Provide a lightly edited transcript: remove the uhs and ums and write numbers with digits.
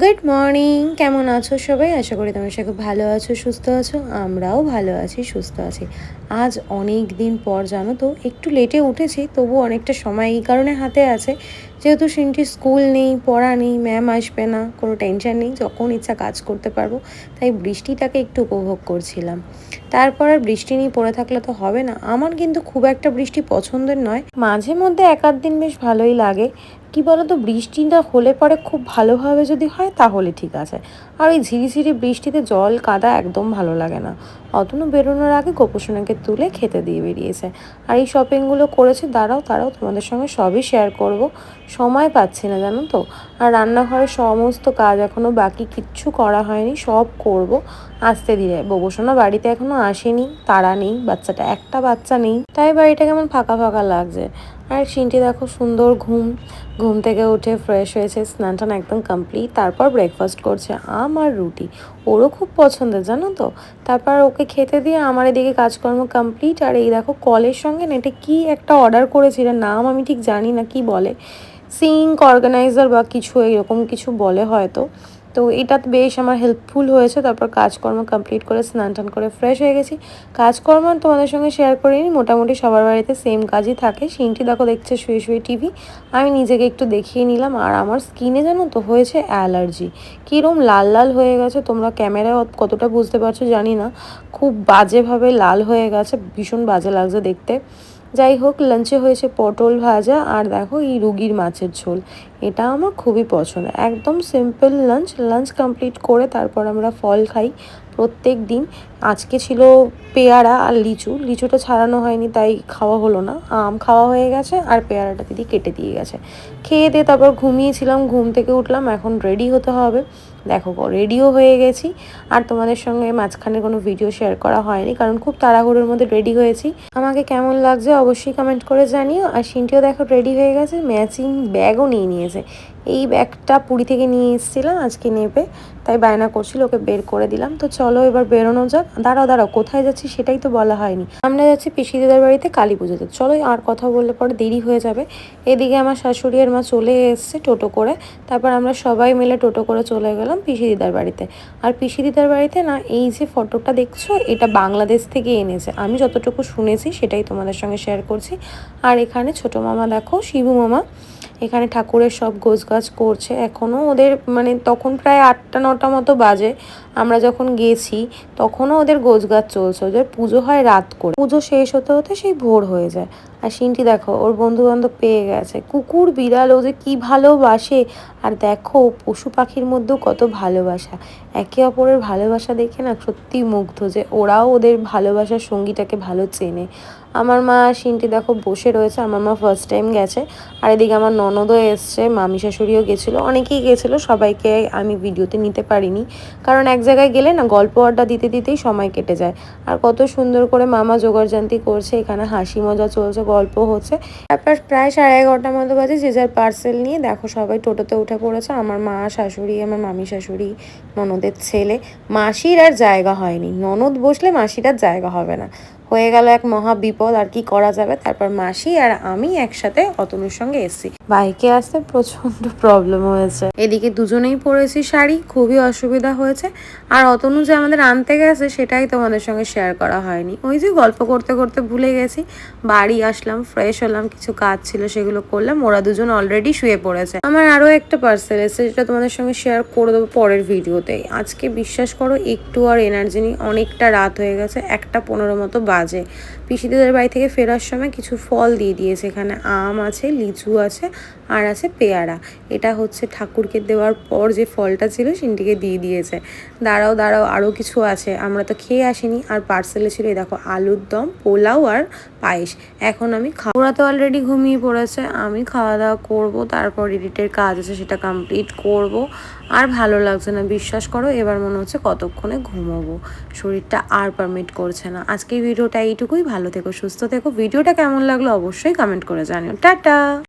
Good morning, কেমন আছো সবাই? আশা করি তোমরা সবাই খুব ভালো আছো, সুস্থ আছো। আমরাও ভালো আছি, সুস্থ আছি। আজ অনেক দিন পর জানো তো, একটু লেটে উঠেছি, তবু অনেকটা সময় এই কারণে হাতে আছে যেহেতু সিনটির স্কুল নেই, পড়া নেই, ম্যাম আসবে না, কোনো টেনশন নেই, যখন ইচ্ছা কাজ করতে পারবো। তাই বৃষ্টিটাকে একটু উপভোগ করছিলাম। তারপর আর বৃষ্টি নিয়ে পড়ে থাকলে তো হবে না। আমার কিন্তু খুব একটা বৃষ্টি পছন্দের নয়, মাঝে মধ্যে এক আধ দিন বেশ ভালোই লাগে। কি বলতো, বৃষ্টিটা হলে পরে খুব ভালোভাবে যদি হয় তাহলে ঠিক আছে। আর ওই ঝিরিঝিরি বৃষ্টিতে জল কাদা একদম ভালো লাগে না। অতনু বেরোনোর আগে গোপসোনাকে তুলে খেতে দিয়ে বেরিয়েছে। আর এই শপিংগুলো করেছে, দাঁড়াও দাঁড়াও তোমাদের সঙ্গে সবই শেয়ার করব। সময় পাচ্ছি না জানো তো। আর রান্নাঘরের সমস্ত কাজ এখনও বাকি, কিচ্ছু করা হয়নি, সব করব আস্তে ধীরে। গোপসোনা বাড়িতে এখনও আসেনি, তারা নেই, বাচ্চাটা একটা বাচ্চা নেই, তাই বাড়িটা কেমন ফাঁকা ফাঁকা লাগছে। আর সিনটি দেখো সুন্দর ঘুম থেকে উঠে ফ্রেশ হয়েছে, স্নান টান একদম কমপ্লিট। তারপর ব্রেকফাস্ট করছে আম আর রুটি, ওরও খুব পছন্দের জানো তো। তারপর ওকে খেতে দিয়ে আমার এদিকে কাজকর্ম কমপ্লিট। আর এই দেখো কলের সঙ্গে নেটে কি একটা অর্ডার করেছিল, নাম আমি ঠিক জানি না কি বলে, সিঙ্ক অর্গানাইজার বা কিছু এরকম কিছু বলে হয়তো। তো এটা বেশ আমার হেল্পফুল হয়েছে। তারপর কাজকর্ম কমপ্লিট করে স্নান টান করে ফ্রেশ হয়ে গেছি। কাজকর্ম তোমাদের সঙ্গে শেয়ার করিনি, মোটামুটি সবার বাড়িতে সেম কাজই থাকে। সিনটি দেখো দেখছে শুয়ে শুয়ে টিভি, আমি নিজেকে একটু দেখিয়ে নিলাম। আর আমার স্কিনে জানো তো হয়েছে অ্যালার্জি, কীরকম লাল লাল হয়ে গেছে, তোমরা ক্যামেরায় কতটা বুঝতে পারছো জানি না, খুব বাজেভাবে লাল হয়ে গেছে, ভীষণ বাজে লাগছে দেখতে। যাই হোক, লাঞ্চে হয়েছে পটল ভাজা আর দেখো এই রুগির মাছের ঝোল। এটা আমার খুবই পছন্দ, একদম সিম্পল লাঞ্চ কমপ্লিট করে তারপর আমরা ফল খাই প্রত্যেক দিন। আজকে ছিল পেয়ারা আর লিচুটা ছাড়ানো হয়নি তাই খাওয়া হলো না। আম খাওয়া হয়ে গেছে আর পেয়ারাটা দিদি কেটে দিয়ে গেছে। খেয়ে দিয়ে তারপর ঘুমিয়েছিলাম, ঘুম থেকে উঠলাম, এখন রেডি হতে হবে। দেখো রেডিও হয়ে গেছি। আর তোমাদের সঙ্গে মাঝখানে কোনো ভিডিও শেয়ার করা হয়নি, কারণ খুব তাড়াহুড়োর মধ্যে রেডি হয়েছি। আমাকে কেমন লাগছে অবশ্যই কমেন্ট করে জানিও। আর সিনটিও দেখো রেডি হয়ে গেছে, ম্যাচিং ব্যাগও নিয়ে নিয়েছে। এই ব্যাগটা পুরী থেকে নিয়ে এসেছিলাম, আজকে নেবে, তাই বায়না করছিল, ওকে বের করে দিলাম। তো চলো এবার বেরোনো যাক। দাঁড়াও দাঁড়াও, কোথায় যাচ্ছি সেটাই তো বলা হয়নি। আমরা যাচ্ছি পিসি দিদার বাড়িতে কালী পুজোতে। চলো আর কথা বললে পরে দেরি হয়ে যাবে। এদিকে আমার শাশুড়ি আর মা চলে এসছে টোটো করে। তারপর আমরা সবাই মিলে টোটো করে চলে গেলাম পিসি দিদার বাড়িতে। আর পিসি দিদার বাড়িতে না, এই যে ফটোটা দেখছো এটা বাংলাদেশ থেকে এনেছে, আমি যতটুকু শুনেছি সেটাই তোমাদের সঙ্গে শেয়ার করছি। আর এখানে ছোটো মামা দেখো, শিবু মামা, এখানে ঠাকুরের সব গোছগাছ করছে। এখনও ওদের মানে তখন প্রায় 8টা 9টা মতো বাজে, আমরা যখন গেছি তখনও ওদের গোছগাছ চলছে। ওদের পুজো হয় রাত করে, পুজো শেষ হতে হতে সেই ভোর হয়ে যায়। আর সিনটি দেখো ওর বন্ধু বান্ধব পেয়ে গেছে, কুকুর বিড়াল ও যে কী ভালোবাসে। আর দেখো পশু পাখির মধ্যেও কত ভালোবাসা, একে অপরের ভালোবাসা দেখে না সত্যি মুগ্ধ যে ওরাও ওদের ভালোবাসার সঙ্গীটাকে ভালো চেনে। আমার মা সিনটি দেখো বসে রয়েছে, আমার মা ফার্স্ট টাইম গেছে। আর এদিকে আমার ননদও এসছে, মামি শাশুড়িও গেছিলো, অনেকেই গেছিলো, সবাইকে আমি ভিডিওতে নিতে পারিনি, কারণ এক জায়গায় গেলে না গল্প আড্ডা দিতে দিতেই সময় কেটে যায়। আর কত সুন্দর করে মামা জোগাড়জান্তি করছে, এখানে হাসি মজা চলছে, গল্প হচ্ছে। তারপর প্রায় 11:30 মতো বাজে, যে যার পার্সেল নিয়ে দেখো সবাই টোটোতে উঠে পড়েছে। আমার মা শাশুড়ি, আমার মামি শাশুড়ি, ননদের ছেলে। মাসির আর জায়গা হয়নি, ননদ বসলে মাসির আর জায়গা হবে না, হয়ে গেল এক মহা বিপদ। আর কি করা যাবে, তারপর মাসি আর আমি একসাথে অতনুর সঙ্গে এসেছি। বাইকে আসতে প্রচণ্ড প্রবলেম হয়েছে, এদিকে দুজনেই পরেছি শাড়ি, খুবই অসুবিধা হয়েছে। আর অতনু যে আমাদের আনতে গেছে সেটাই তোমাদের সঙ্গে শেয়ার করা হয়নি, ওই যে গল্প করতে করতে ভুলে গেছি। বাড়ি আসলাম, ফ্রেশ হলাম, কিছু কাজ ছিল সেগুলো করলাম, ওরা দুজন অলরেডি শুয়ে পড়েছে। আমার আরও একটা পার্সেল এসেছে, যেটা তোমাদের সঙ্গে শেয়ার করে দেবো পরের ভিডিওতে। আজকে বিশ্বাস করো একটু আর এনার্জি নেই, অনেকটা রাত হয়ে গেছে, 1টা 15 মতো বাজে। পিসিদের বাড়ি থেকে ফেরার সময় কিছু ফল দিয়ে দিয়েছে, এখানে আম আছে, লিচু আছে আর আছে পেয়ারা। এটা হচ্ছে ঠাকুরকে দেওয়ার পর যে ফলটা ছিল সিনটিকে দিয়ে দিয়েছে। দাঁড়াও দাঁড়াও, আরও কিছু আছে, আমরা তো খেয়ে আসিনি। আর পার্সেলে ছিল এই দেখো আলুর দম, পোলাও আর পায়েস। এখন আমি ওরা তো অলরেডি ঘুমিয়ে পড়েছে, আমি খাওয়া দাওয়া করবো, তারপর এডিটের কাজ আছে সেটা কমপ্লিট করব। আর ভালো লাগছে না বিশ্বাস করো, এবার মনে হচ্ছে কতক্ষণে ঘুমোবো, শরীরটা আর পারমিট করছে না। আজকের ভিডিওটা এইটুকুই, ভালো থেকো, সুস্থ থেকো। ভিডিওটা কেমন লাগলো অবশ্যই কমেন্ট করে জানিও। টাটা।